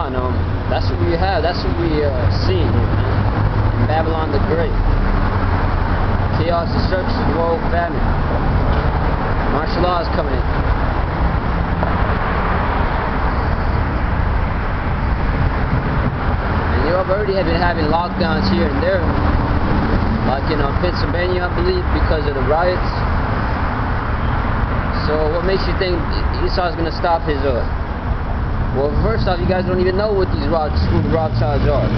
Babylon. That's what we have. That's what we see here, man. In Babylon the Great. Chaos, destruction, world famine. Martial law is coming in. And Europe already have been having lockdowns here and there, like in Pennsylvania, I believe, because of the riots. So what makes you think Esau's gonna stop his well, first off, you guys don't even know what these who the Rothschilds are.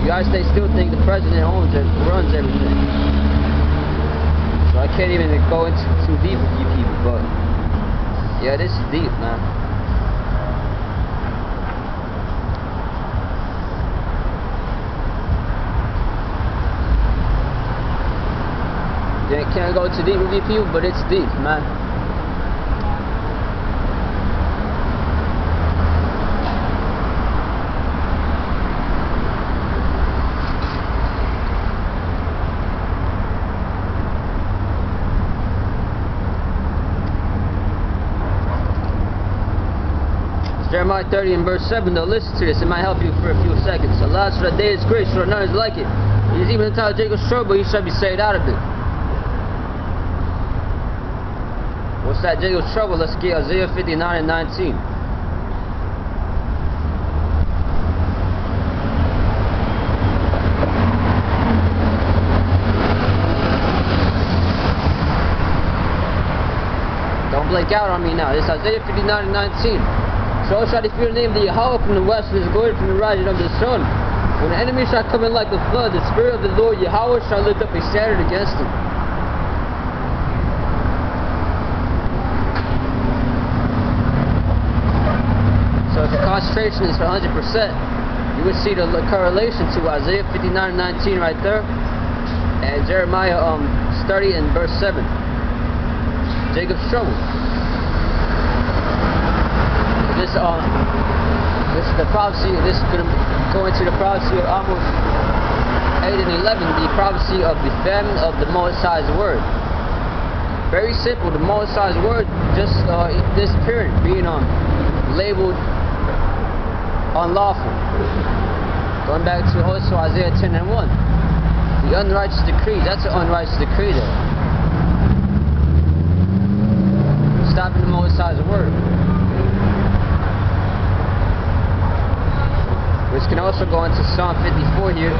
You guys, they still think the president runs everything. So I can't even go into too deep with you people, but yeah, this is deep, man. Yeah, can't go too deep with you people, but it's deep, man. Jeremiah 30 and verse 7, though, listen to this, it might help you for a few seconds. Alas, for that day is great, so none is like it. He is even in the time of Jacob's trouble, he shall be saved out of it. What's that Jacob's trouble? Let's get Isaiah 59 and 19. Don't blink out on me now. This is Isaiah 59 and 19. So shall they fear the name of the Yahweh from the west, and his glory from the rising of the sun. When the enemy shall come in like a flood, the Spirit of the Lord Yahweh shall lift up a standard against him. So if the concentration is 100%, you would see the correlation to Isaiah 59 and 19 right there, and Jeremiah 30 and verse 7. Jacob's trouble. This is the prophecy. This is going to go into the prophecy of Amos 8 and 11, the prophecy of the famine of the Most High's word. Very simple. The Most High's word just disappearing, being labeled unlawful. Going back to also Isaiah 10 and 1, the unrighteous decree. That's an unrighteous decree there. Stopping the Most High's word. Which can also go into Psalm 54 here.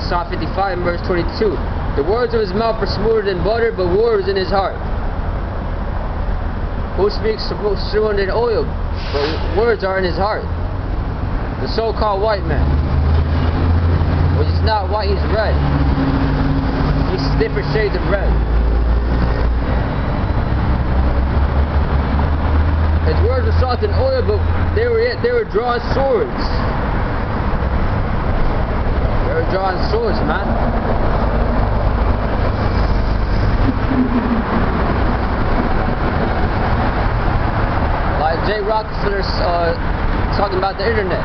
Psalm 55 and verse 22. The words of his mouth are smoother than butter, but war is in his heart. Who speaks smoother than oil, but words are in his heart? The so-called white man. Which is not white, he's red. He's different shades of red. His words were salt and oil, but they were drawing swords. They were drawing swords, man. Like Jay Rockefeller's talking about the internet,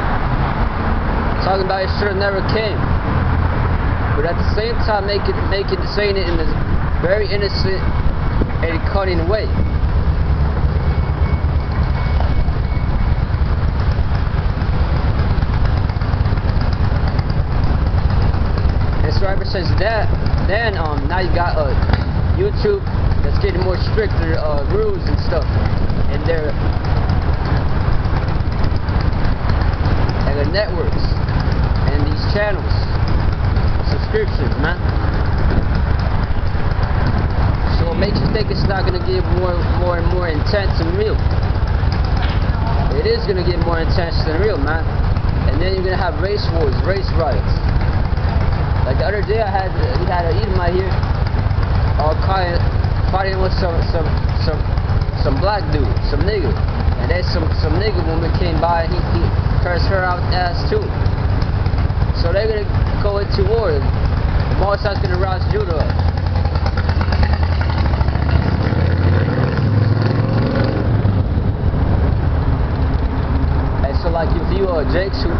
talking about it should have never came, but at the same time saying it in a very innocent and cunning way. Ever since that, then now you got YouTube that's getting more stricter rules and stuff, and their networks and these channels, subscriptions, man. So it makes you think it's not gonna get more and more intense and real. It is gonna get more intense than real, man. And then you're gonna have race wars, race riots. Like the other day, we had an Edomite here, fighting with some black dude, some nigga, and then some nigga woman came by, and he cursed her out ass too. So they're gonna go into war. The Most High's gonna rouse Judah up. And so, like, if you Jakes who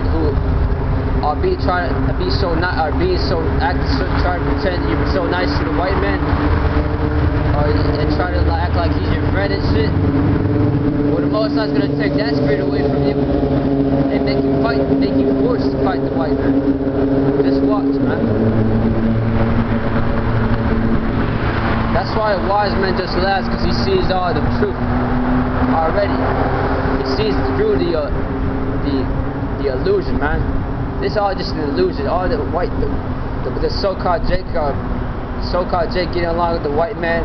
are being so trying to pretend you're so nice to the white man, and try to act like he's your friend and shit, Well, the Most High's gonna take that spirit away from you and make you fight, make you forced to fight the white man. Just watch, man. That's why a wise man just laughs, because he sees all the truth already. He sees through the illusion, man. This all just an illusion. All the white, the so-called Jake getting along with the white man,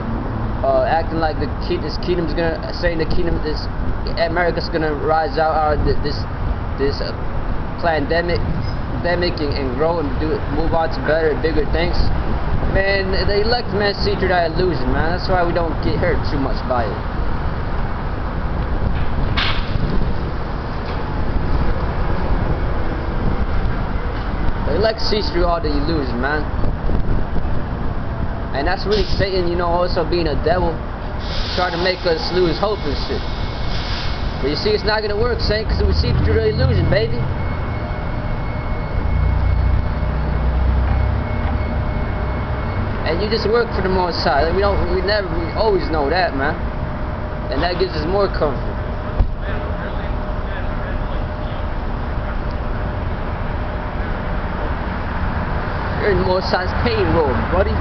acting like this kingdom's gonna, saying the kingdom, this America's gonna rise out of this pandemic and grow and move on to better and bigger things. Man, the elect man see through that illusion, man. That's why we don't get hurt too much by it. The elect sees through all the illusion, man. And that's really Satan, you know, also being a devil, trying to make us lose hope and shit. But you see, it's not gonna work, Satan, because we see through the illusion, baby. And you just work for the Most High. We always know that, man. And that gives us more comfort. You're in the Most High's payroll, buddy.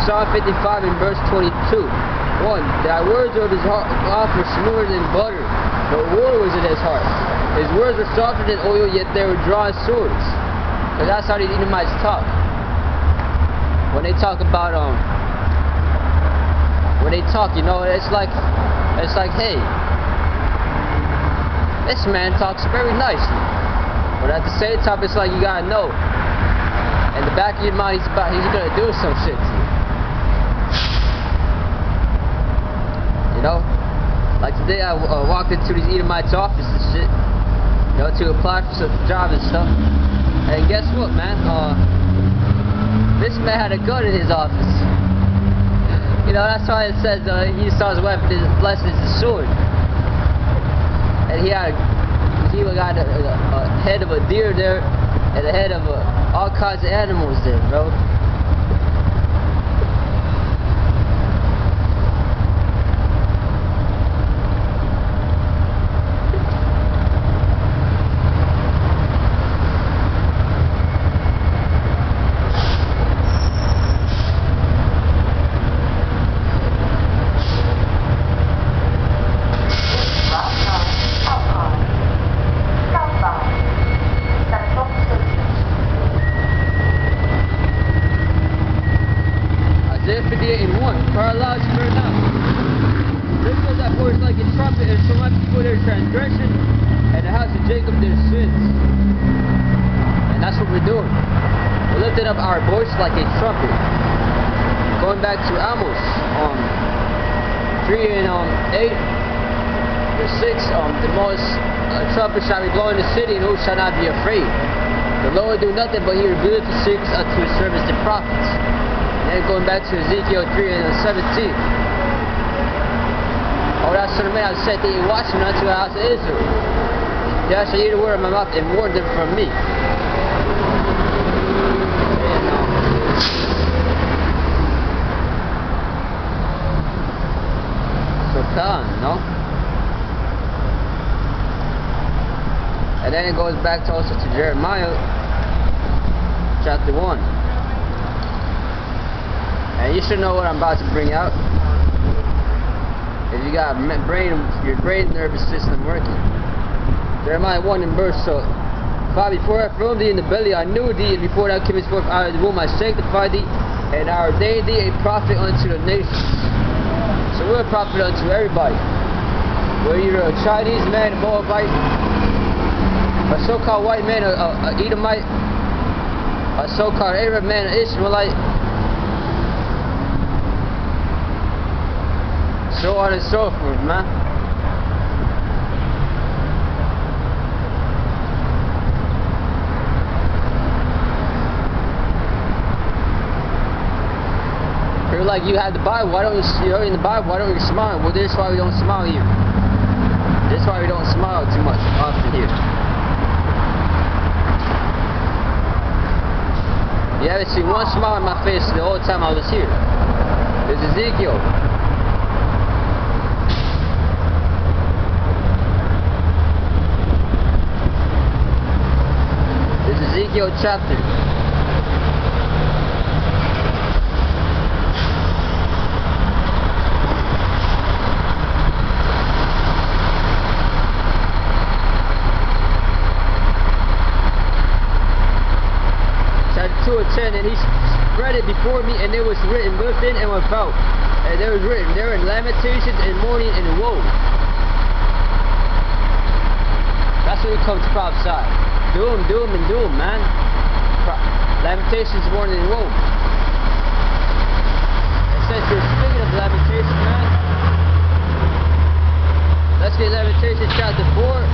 Psalm 55 in verse 22. 1. Thy words of his mouth were smoother than butter, but war was in his heart. His words were softer than oil, yet they were drawn swords. Because that's how the Edomites talk. When they talk about you know, it's like, hey, this man talks very nicely, but at the same time, it's like you gotta know, in the back of your mind, he's gonna do some shit to you. You know, like today, I walked into these Edomites' office and shit, you know, to apply for some job and stuff. And guess what, man? This man had a gun in his office. You know, that's why it says Esau's weapon is blessed is the sword. And he got a head of a deer there, and a head of all kinds of animals there, bro. Paralyzed for now. This was that voice like a trumpet, and so much for their transgression, and the house of Jacob their sins. And that's what we're doing. We're lifting up our voice like a trumpet. Going back to Amos 3 and 8, verse 6, the most trumpet shall be blown in the city, and who shall not be afraid? The Lord do nothing but he revealeth the secrets unto his servants the prophets. And going back to Ezekiel 3 and 17. Oh, thou son of man, I said that you watchmen unto the house of Israel. Thou shalt hear the word of my mouth and warn them from me. So come, no? And then it goes back to also to Jeremiah chapter 1. And you should know what I'm about to bring out. If you got your brain nervous system working. Jeremiah 1 in verse 5. Before I formed thee in the belly, I knew thee, and before thou camest forth out of the womb, I sanctified thee, and I ordained thee a prophet unto the nations. So we're a prophet unto everybody. Whether you're a Chinese man, a Moabite, a so-called white man, a Edomite, a so-called Arab man, an Ishmaelite, so on and so forth, man. You're like, you have the Bible, why don't you're in the Bible, why don't you smile? Well, this is why we don't smile here. This is why we don't smile too much often here. You haven't seen one smile on my face the whole time I was here. There's Ezekiel. Ezekiel chapter. Chapter 2 and 10, and he spread it before me, and it was written within and without. And there was written there in lamentations and mourning and woe. That's what he comes to prophesy. Doom, and doom, man. Lamentations, mourning, and woe. And since you're speaking of lamentations, man, let's get Lamentations chapter 4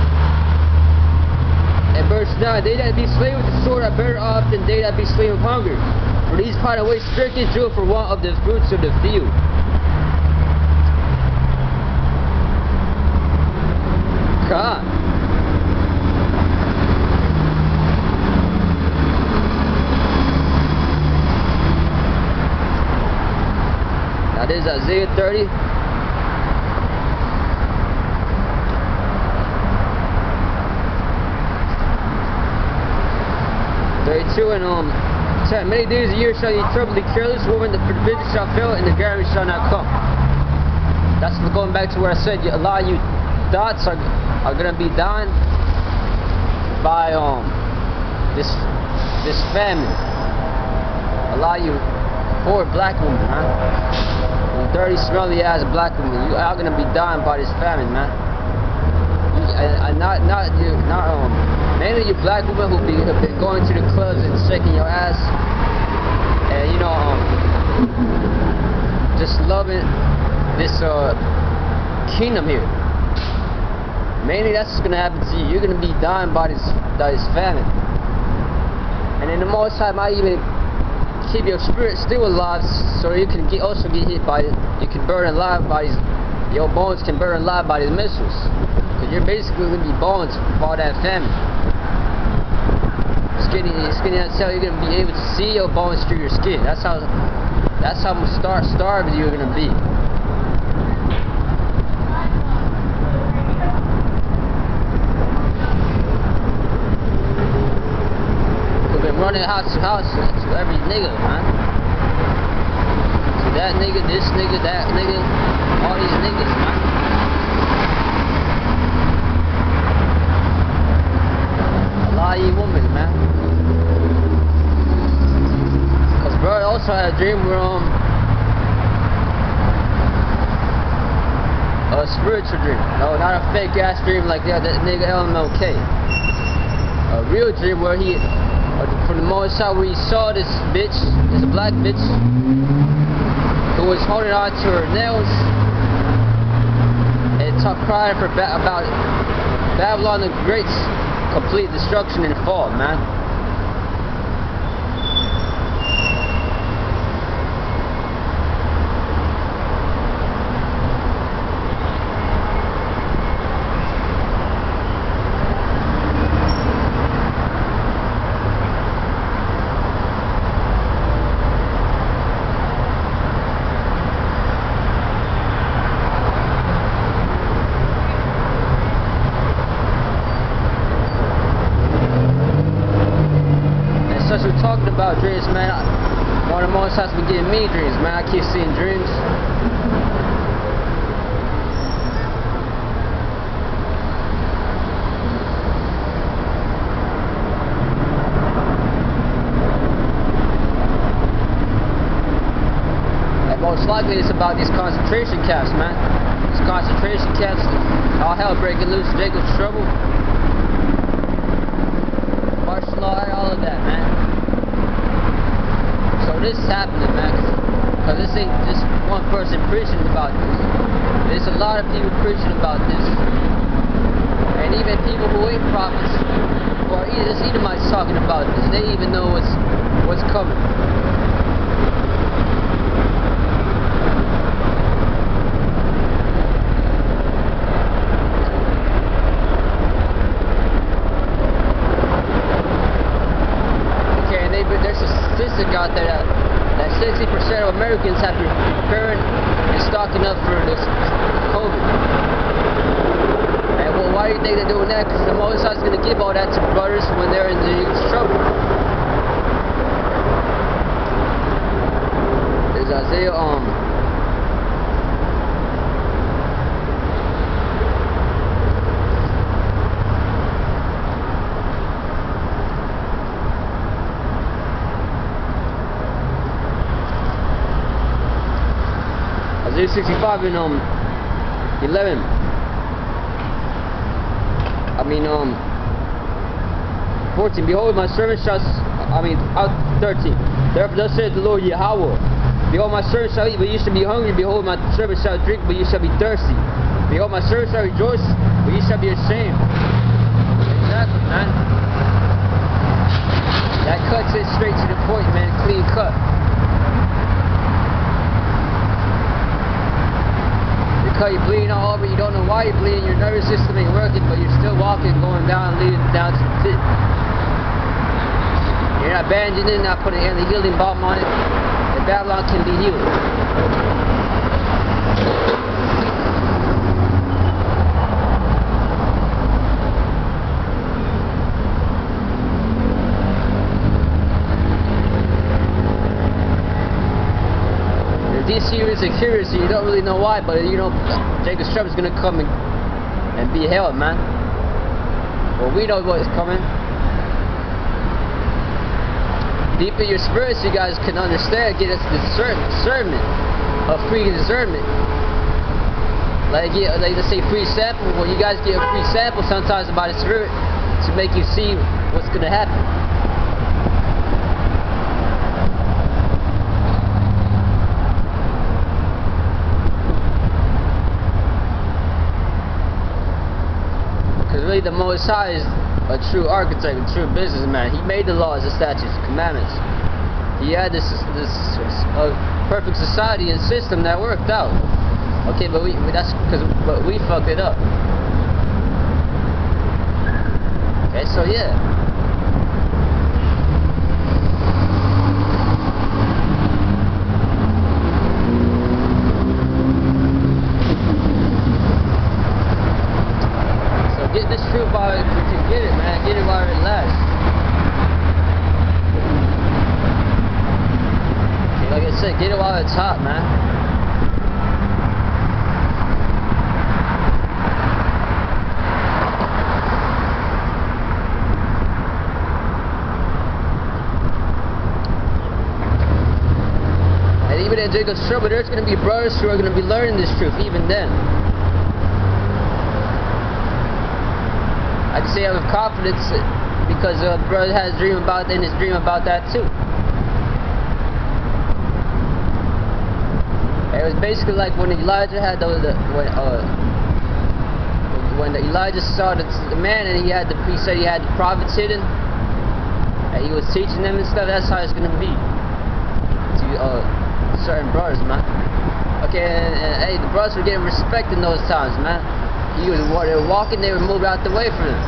and verse 9. They that be slain with the sword are better off than they that be slain with hunger. For these pine away stricken through for want of the fruits of the field. God. Now this is Isaiah 30. And 10. Many days a year shall ye trouble the careless woman, the provision shall fail, and the garment shall not come. That's going back to what I said. A lot of you thoughts are gonna be done by this famine. A lot of you poor black women, man. You dirty, smelly ass black women, you are gonna be dying by this famine, man. Mainly you black women who have been going to the clubs and shaking your ass, and just loving this kingdom here. Mainly that's what's gonna happen to you. You're gonna be dying by this famine, and then the most time I even keep your spirit still alive, so you can also get hit by it. You can burn alive by these. Your bones can burn alive by these missiles. Cause you're basically gonna be bones for that famine. Skinny as hell, you're gonna be able to see your bones through your skin. That's how starved you're gonna be. We've been running house to house to every nigga, man. To that nigga, this nigga, that nigga, all these niggas, man. A lot of you women, man. Cause bro, I also had a dream where a spiritual dream. No, not a fake ass dream like that nigga LMLK. A real dream where he, from the moment where he saw this bitch, this black bitch, who was holding on to her nails and crying about Babylon the Great's complete destruction and fall, man. We're talking about dreams, man. One of the most times we getting me dreams, man. I keep seeing dreams. And most likely it's about these concentration camps, man. These concentration camps, all hell breaking loose, Jacob's trouble, martial law, all of that, man. So this is happening, man, because this ain't just one person preaching about this. There's a lot of people preaching about this, and even people who ain't prophets, or just Edomites talking about this. They even know what's coming. There's a statistic out there that 60% of Americans have been preparing and stocking up for this COVID. And well, why do you think they're doing that? Because the Most High is going to give all that to brothers when they're in the trouble. There's Isaiah Isaiah 65 and 11. 14. Behold, my servant shall, 13. Therefore thus saith the Lord Yahweh, behold, my servant shall eat, but you shall be hungry. Behold, my servant shall drink, but you shall be thirsty. Behold, my servant shall rejoice, but you shall be ashamed. Exactly, man. That cuts it straight to the point, man. Clean cut. Cut, you're bleeding all over, you don't know why you're bleeding, your nervous system ain't working, but you're still walking, going down, leading down to the pit. You're not bandaging it, not putting any healing balm on it, and Babylon can be healed. Serious and curious, you don't really know why, but you know Jacob's trouble is gonna come and be held, man. Well, we know what is coming. Deep in your spirits, you guys can understand, get us discernment, a free discernment. Like they say free sample. Well, you guys get a free sample sometimes by the Spirit to make you see what's gonna happen. The Most High is a true architect, a true businessman. He made the laws, the statutes, the commandments. He had this perfect society and system that worked out. Okay, but but we fucked it up. Okay, so yeah. Get this truth while you can get it, man. Get it while it lasts. Okay, like I said, get it while it's hot, man. And even in Jacob's trouble, there's going to be brothers who are going to be learning this truth, even then. I can say that with confidence because the brother has a dream about that, and his dream about that too. It was basically like when Elijah had when Elijah saw the man and he said he had the prophets hidden, and he was teaching them and stuff. That's how it's gonna be to certain brothers, man. Okay, and hey, the brothers were getting respect in those times, man. They were walking, they were moved out the way from him.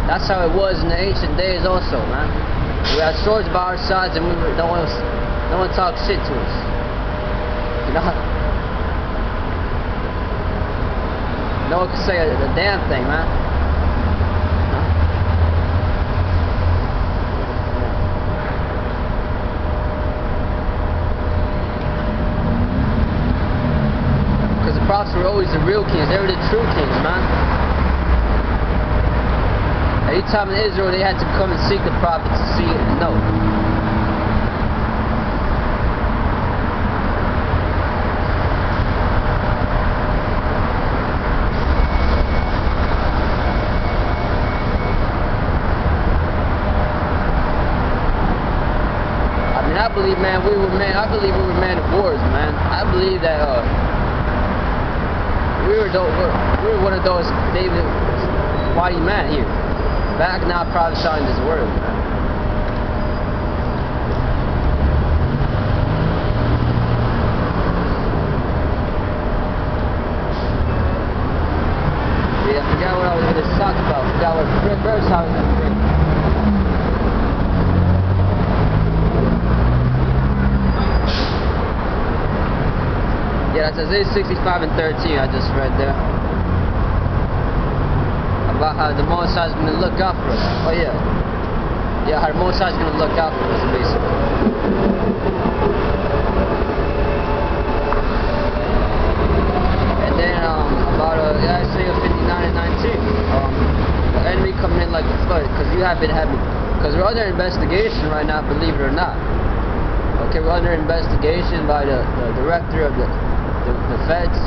That's how it was in the ancient days also, man. We had swords by our sides and no one talked shit to us. You know? No one could say a damn thing, man. Because the prophets were always the real kings. They were the true kings, man. Every time in Israel, they had to come and seek the prophets to see it and know. I believe, man, I believe we were men of wars, man. I believe that we were one of those David mighty men here. Back now prophesying this word, man. Yeah, I forgot what I was going to talk about. I forgot what verse I was going to bring. Yeah, that's Isaiah 65 and 13 I just read there. about how the Most High is going to look out for us. Oh yeah. Yeah, how the Most High is going to look out for us, basically. And then about Isaiah 59 and 19. The enemy coming in like a flood, because you have been having, because we're under investigation right now, believe it or not. Okay, we're under investigation by the director of the feds.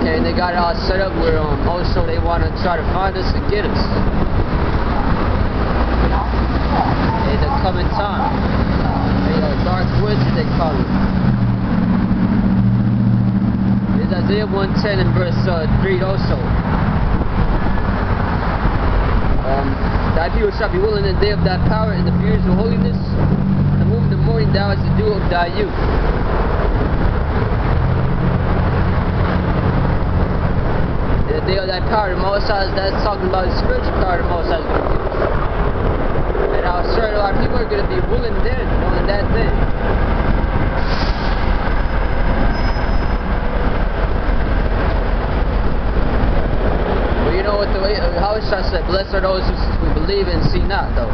Okay, and they got it all set up where also they want to try to find us and get us in the coming time. Dark woods, they call it. It's Isaiah 110 and verse 3 also. Thy people shall be willing in the day of thy power and the furies of holiness, and move the morning thou as the dew of thy youth. In the day of thy power, the Most High, that's talking about the spiritual power the Most High is going to give us. And how certain our people are going to be willing then, knowing that thing. But you know what the way, how should I say, blessed are those who believe and see not, though.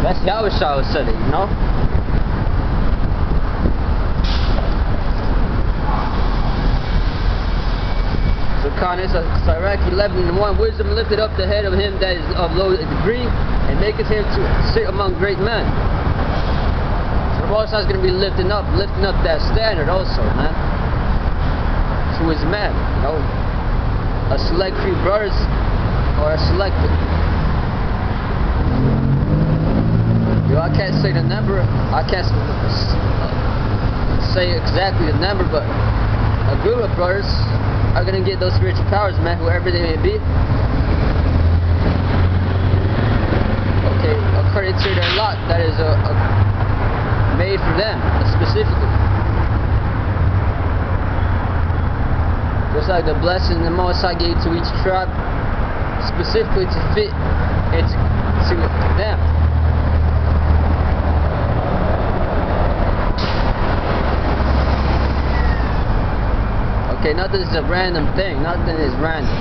That's Yahweh said it, you know? So Khan is Sirach 11 and 1. Wisdom lifted up the head of him that is of low degree, and maketh him to sit among great men. So the Most High is going to be lifting up that standard also, man. To his men, you know? A select few brothers, or a selected. You know, I can't say the number, I can't say exactly the number, but a group of brothers are going to get those spiritual powers, man, whoever they may be. Okay, according to their lot, that is made for them, specifically. Just like the blessing the Most High gave to each tribe, specifically to fit to them. Okay, nothing is a random thing. Nothing is random.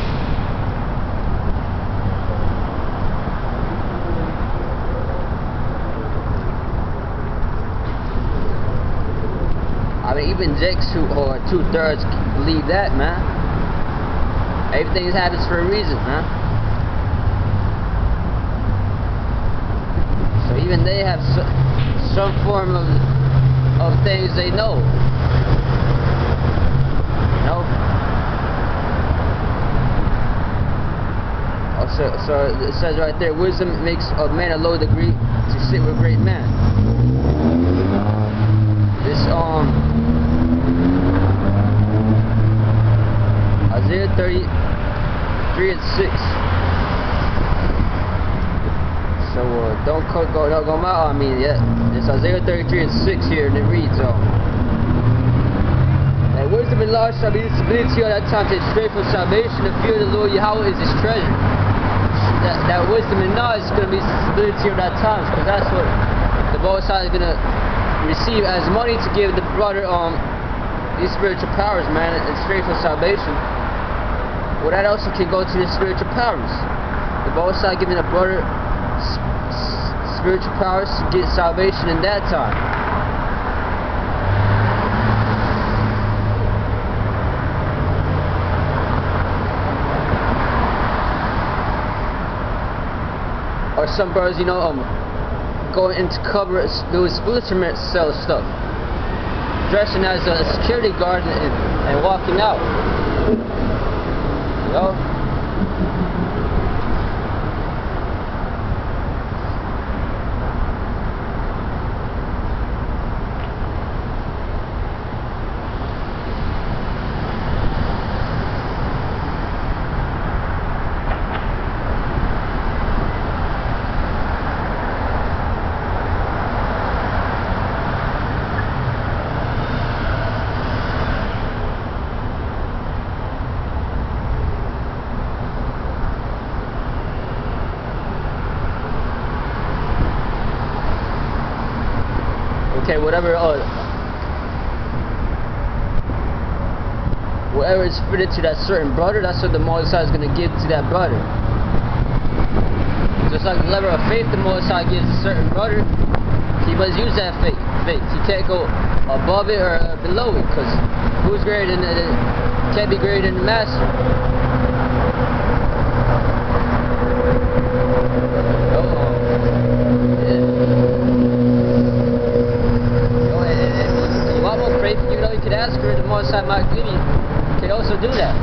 I mean, even Jakes or 2/3 believe that, man. Everything happens for a reason, man. So even they have some form of things they know. So it says right there, wisdom makes a man a low degree to sit with great men. This Isaiah 33 and 6. So don't go out on me yet. It's Isaiah 33 and 6 here, and it reads and wisdom and knowledge shall be the stability of that time, to straight from salvation. The fear of the Lord Yahweh is his treasure. That wisdom and knowledge is going to be the stability of that time, because that's what the Most High is going to receive as money to give the brother these spiritual powers, man, and straight from salvation. Well, that also can go to the spiritual powers. The Most High giving a brother spiritual powers to get salvation in that time. Or some brothers, you know, going into cover, doing splinter cell stuff, dressing as a security guard and walking out. You know? okay, whatever is fitted to that certain brother, that's what the Most High is going to give to that brother. Just like the level of faith the Most High gives a certain brother, he must use that faith. He can't go above it or below it, because who's greater than it? Can't be greater than the master. You want more faith, even though you could ask for it, the Most High might give you. You can also do that.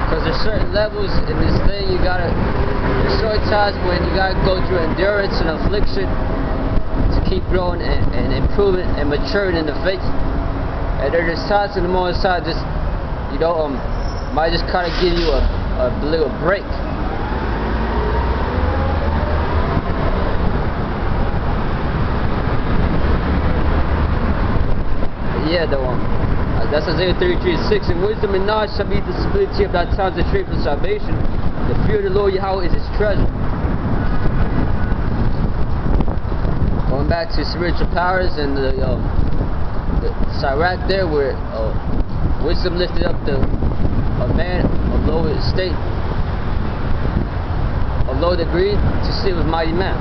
Because there's certain levels in this thing you gotta. There's certain times when you gotta go through endurance and affliction to keep growing and improving and maturing in the faith. And there's times when the Most High just, might just kind of give you a little break. Yeah, that's Isaiah 33:6. And wisdom and knowledge shall be the stability of thy times and strength of salvation. The fear of the Lord Yahweh is his treasure. Going back to spiritual powers and the Sirach there, where wisdom lifted up a man of low estate, of low degree, to sit with mighty men.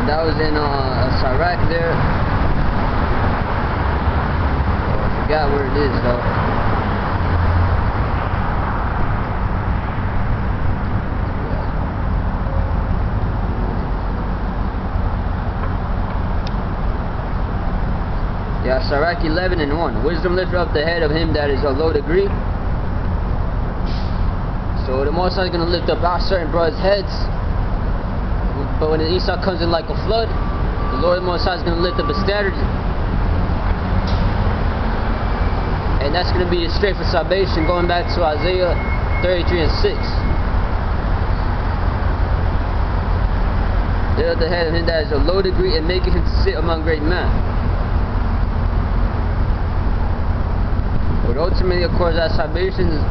That was in Sirach there. I forgot where it is though. Yeah, Sirach 11:1. Wisdom lifted up the head of him that is of low degree. So the Most High is going to lift up our certain brothers' heads. But when the Esau comes in like a flood, the Lord Most High is going to lift up a standard. And that's going to be a straight for salvation, going back to Isaiah 33:6. Lift up the head of him that is of low degree and making him to sit among great men. But ultimately, of course, that salvation is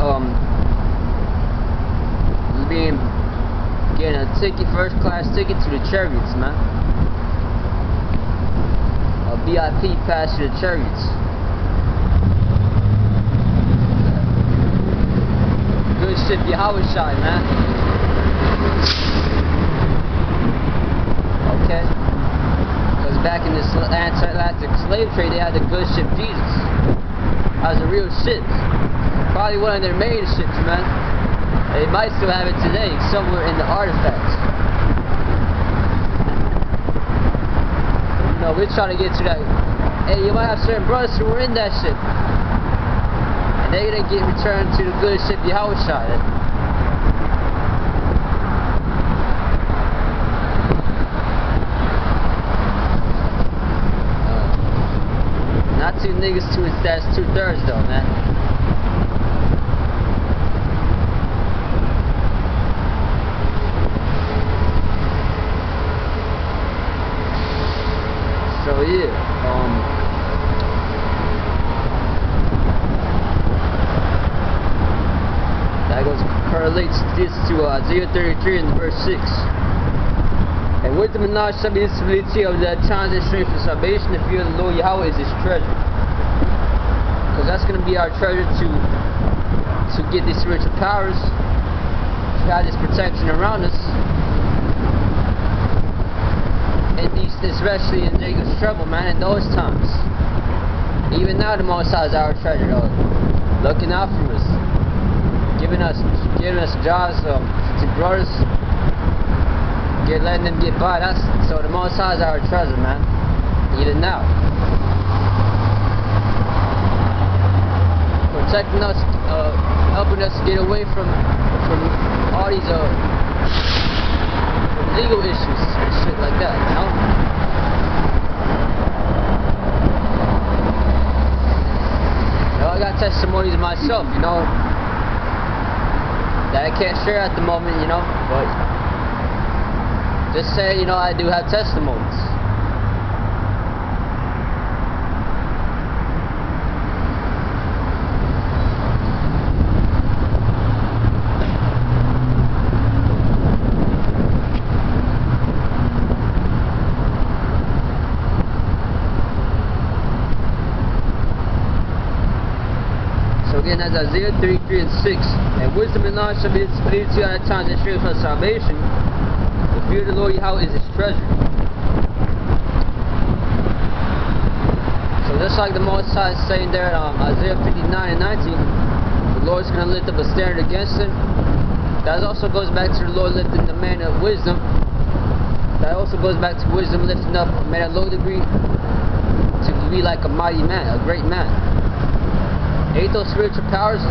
getting a ticket, first class ticket to the chariots, man. A VIP pass to the chariots. Good shit, Yahweh shy, man. Okay? Because back in this Atlantic slave trade, they had the good ship Jesus. That was a real ship. Probably one of their main ships, man. They might still have it today, somewhere in the artifacts. We're trying to get to that. Hey, you might have certain brothers who were in that ship, and they're gonna get returned to the good ship Yahweh shot. Not two niggas, that's 2/3 though, man. So yeah, that correlates this to Isaiah 33 and verse 6. And wisdom and knowledge shall be the stability of the times and strength for salvation. The fear of the Lord Yahweh is his treasure. Because that's going to be our treasure to get these spiritual powers, to have this protection around us. Especially in Jacob's trouble, man, in those times. Even now, the Most High is our treasure, though. Looking out for us, giving us jobs to brothers, letting them get by. So the Most High is our treasure, man. Even now, protecting us, helping us get away from all these legal issues and shit like that, you know? You know, I got testimonies myself, you know, that I can't share at the moment, you know, but just saying, you know, I do have testimonies. Again, that's Isaiah 33 and 6. And wisdom and knowledge shall be displayed to you at times and strength for salvation. The fear of the Lord Yahweh is his treasure. So just like the Most High is saying there in Isaiah 59 and 19, the Lord's going to lift up a standard against him. That also goes back to the Lord lifting the man of wisdom. That also goes back to wisdom lifting up a man at low degree to be like a mighty man, a great man. Ain't those spiritual powers,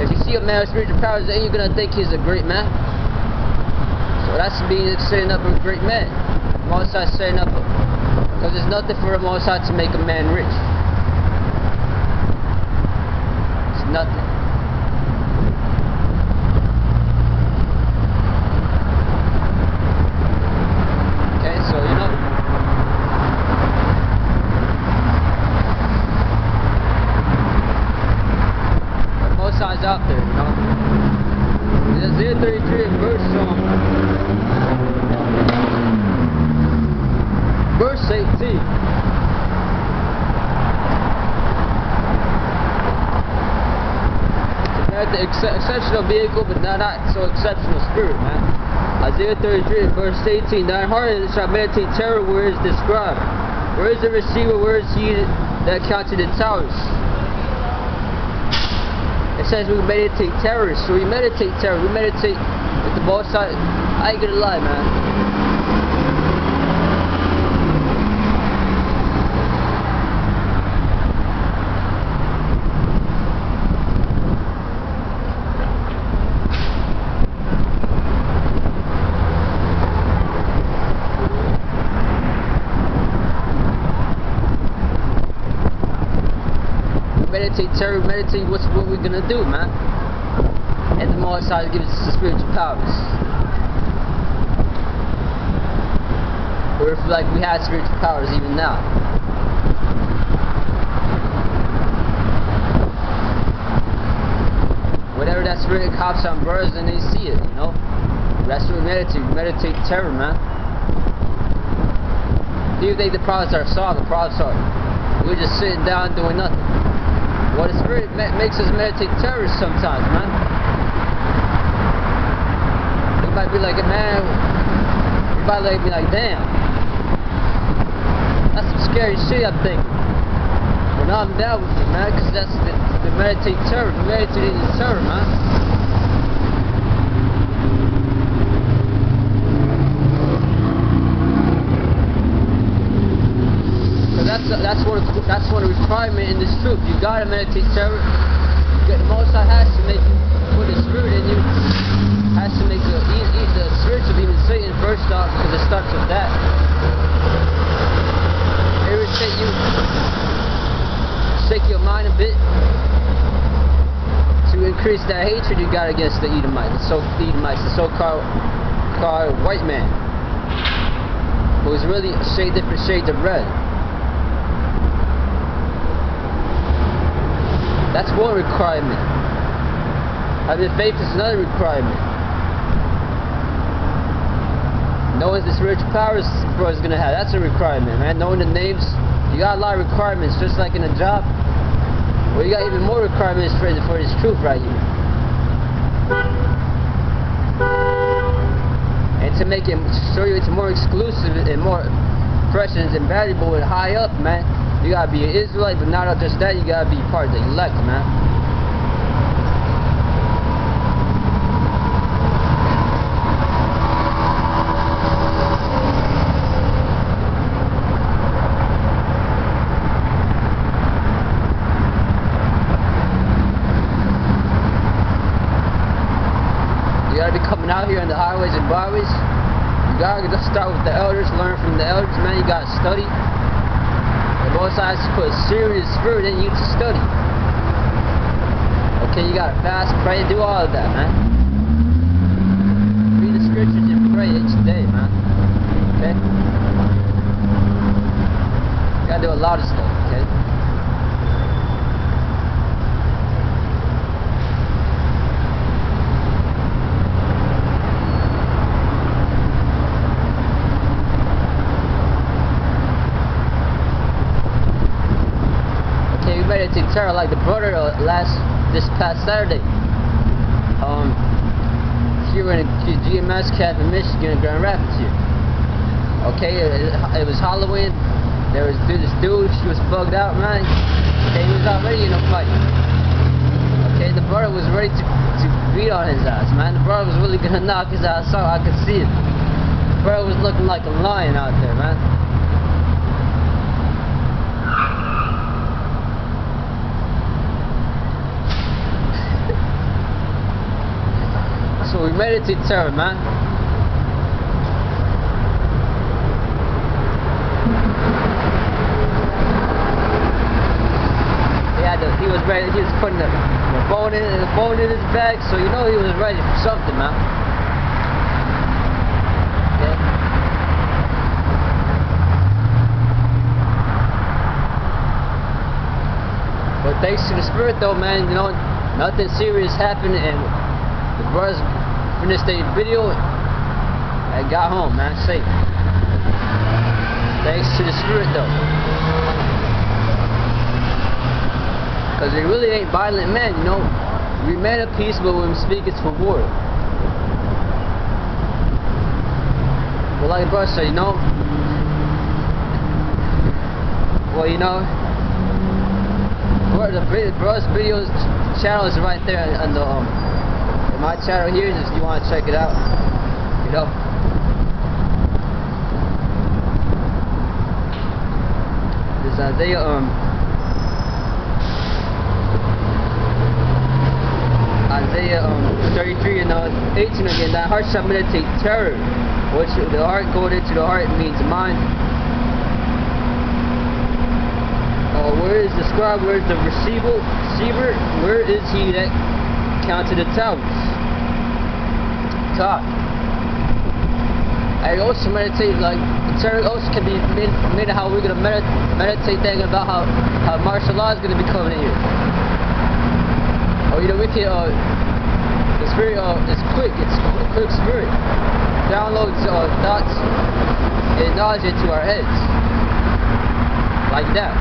if you see a man with spiritual powers, then you're going to think he's a great man. So that's being setting up a great man. Most High setting up, because there's nothing for the Most High to make a man rich. It's nothing. Okay, so you know, size out there, you know. Isaiah 33 and verse 18. The exceptional vehicle, but not so exceptional spirit, man. Isaiah 33 and verse 18. Thine heart shall meditate terror where is described. Where is the receiver? Where is he that counted the towers? It says we meditate terror, so we meditate terror. We meditate with the Most High. I ain't gonna lie, man. Meditate terror, meditate what we're gonna do, man. And the Most High gives us the spiritual powers. Or if like we had spiritual powers even now. Whatever that spirit hops on birds and they see it, you know. That's what we meditate. We meditate terror, man. Do you think the problems are solved? The problems are. We're just sitting down doing nothing. Well, the spirit makes us meditate terror sometimes, man. You might be like, man, you might be like, damn. That's some scary shit, I'm thinking. But now I'm down with it, man, because that's the meditate terror. The meditating is terror, man. That's one requirement in this truth. You gotta meditate terror. The Most High has to make you put the spirit in you. Has to make the spiritual demon Satan first off, because it starts with that. Irritate you, shake your mind a bit, to increase that hatred you got against the Edomites, the so-called white man, who is really different shades of red. That's one requirement. Having faith is another requirement. Knowing the spiritual powers bro is going to have, that's a requirement, man. Knowing the names, you got a lot of requirements, just like in a job. Well, you got even more requirements for this truth right here. And to make it, show you it's more exclusive and more precious and valuable and high up, man. You gotta be an Israelite, but not just that, you gotta be part of the elect, man. You gotta be coming out here on the highways and byways. You gotta just start with the elders, learn from the elders, man. You gotta study. The Most High has put a serious spirit in you to study. Okay, you gotta fast, pray, do all of that, man. Read the scriptures and pray each day, man. Okay? You gotta do a lot of stuff, okay? Okay, we made it to Terra like the brother this past Saturday. Here in GMS Camp in Michigan, Grand Rapids here. Okay, it was Halloween. There was this dude, she was bugged out, man. Okay, he was already in a fight. Okay, the brother was ready to beat on his ass, man. The brother was really gonna knock his ass out, I could see it. The brother was looking like a lion out there, man. So we made it to Terra, man. He was ready. He was putting the phone in his bag, so you know he was ready for something, man. Okay. But thanks to the Spirit, though, man, you know, nothing serious happened, and the brothers finished their video and got home, man, safe. Thanks to the Spirit, though. Because we really ain't violent men, you know. We men of peace, but when we speak, it's for war. But like the brother said, you know, well, you know, the brother's videos channel is right there on the in my channel here. If you want to check it out, you know. This Isaiah 33 and 18 again. Thy heart shall meditate terror, which the heart going into the heart means mind. Where is the scribe? Where is the receiver? Where is he that counted the towers? Talk. I also meditate, like, terror also can be made how we're gonna meditate thinking about how martial law is gonna be coming in here. Or, you know, we can the spirit is quick. It's a quick spirit. Downloads thoughts and knowledge into our heads, like that.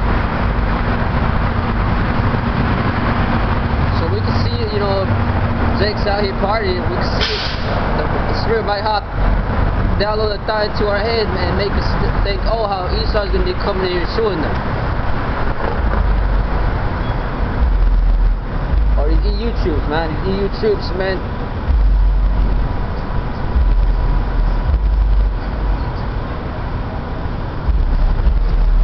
So we can see, you know, Jake's out here partying. We can see the spirit might download a thought into our head and make us think, oh, how Esau's gonna be coming in here shooting them. Or these EU troops, man. These EU troops, man.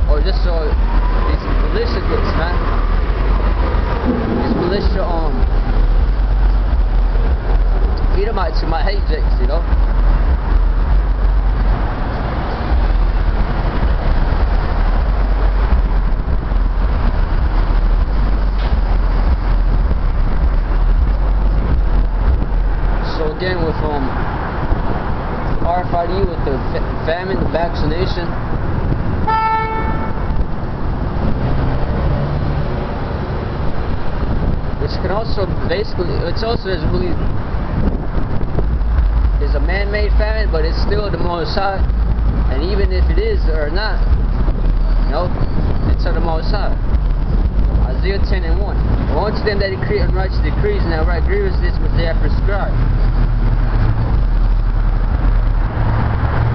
Or just these militia groups, man. These militia Edomites who might hate Jakes, you know. Again with RFID, with the famine, the vaccination, which can also basically, it's also is really is a man-made famine, but it's still the Most High. And even if it is or not, you know, it's of the Most High. Isaiah 10 and 1. Woe unto them that decree unrighteous decrees and that write grievousness which they have prescribed.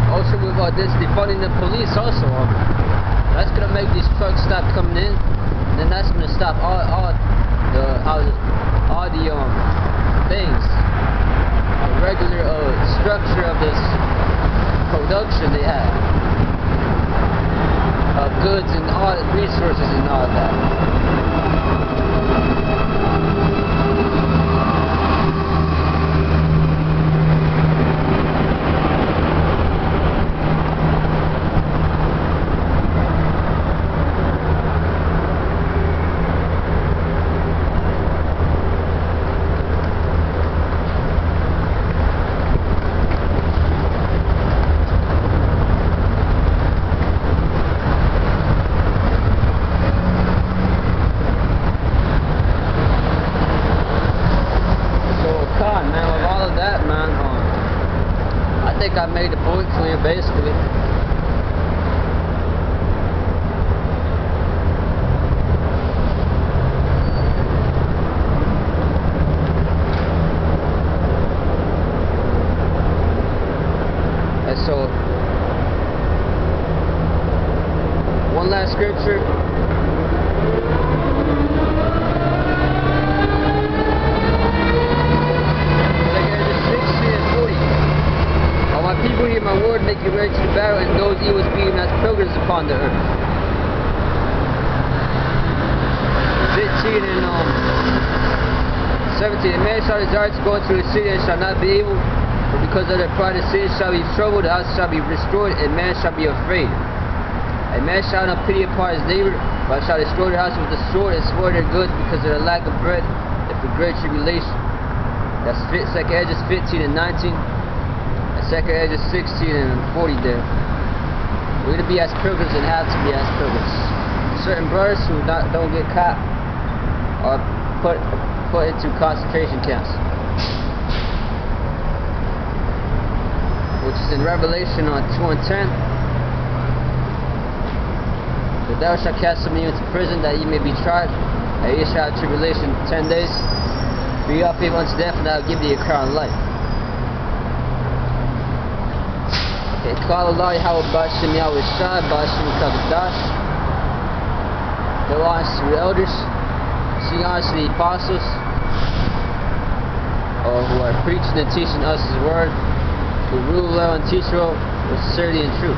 Also with this defunding the police also, that's gonna make these trucks stop coming in, and then that's gonna stop all the things, regular structure of this production they have of goods and all resources and all that. think I made the point clear, basically. And so, one last scripture. People hear my word, make you ready to the battle, and those evils be even as pilgrims upon the earth. 15 and 17. A man shall desire to go into a city and shall not be able, but because of their pride the city shall be troubled, the house shall be destroyed, and man shall be afraid. A man shall not pity upon his neighbor, but shall destroy the house with the sword and spoil their goods because of the lack of bread and for great tribulation. That's 2 Edges 15 and 19. 2 Edges 16 and 40 there. We're going to be as pilgrims and have to be as pilgrims. Certain brothers who don't get caught are put into concentration camps. Which is in Revelation on 2 and 10. The devil shall cast some of you into prison that ye may be tried, and ye shall have tribulation 10 days. Be up even unto death, and I will give thee a crown of life. Call Allah Yahweh Bashim Yahweh Shai Bashim Kagadash. Go on to the elders, sing on to the apostles, who are preaching and teaching us His word, who rule well and teach well with sincerity and truth.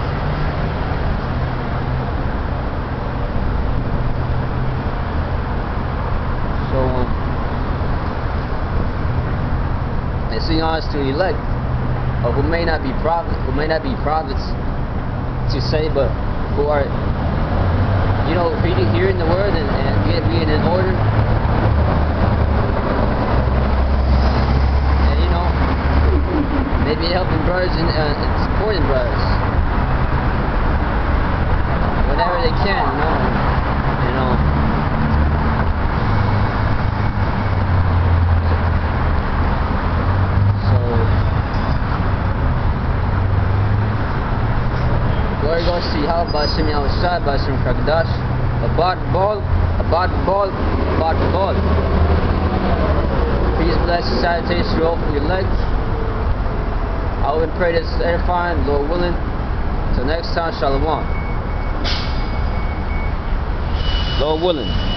So, and sing on to the elect. Who may not be prophets, to say, but who are, hearing the word and being in order, and maybe helping brothers and supporting brothers whenever they can, Glory goes to Yahweh Bashim Yahweh Shai Bashim Kagadash. Abad Bol. Peace, blessing, salutation to all for your legs. I will pray this is edifying, Lord willing. Till next time, Shalom. Lord willing.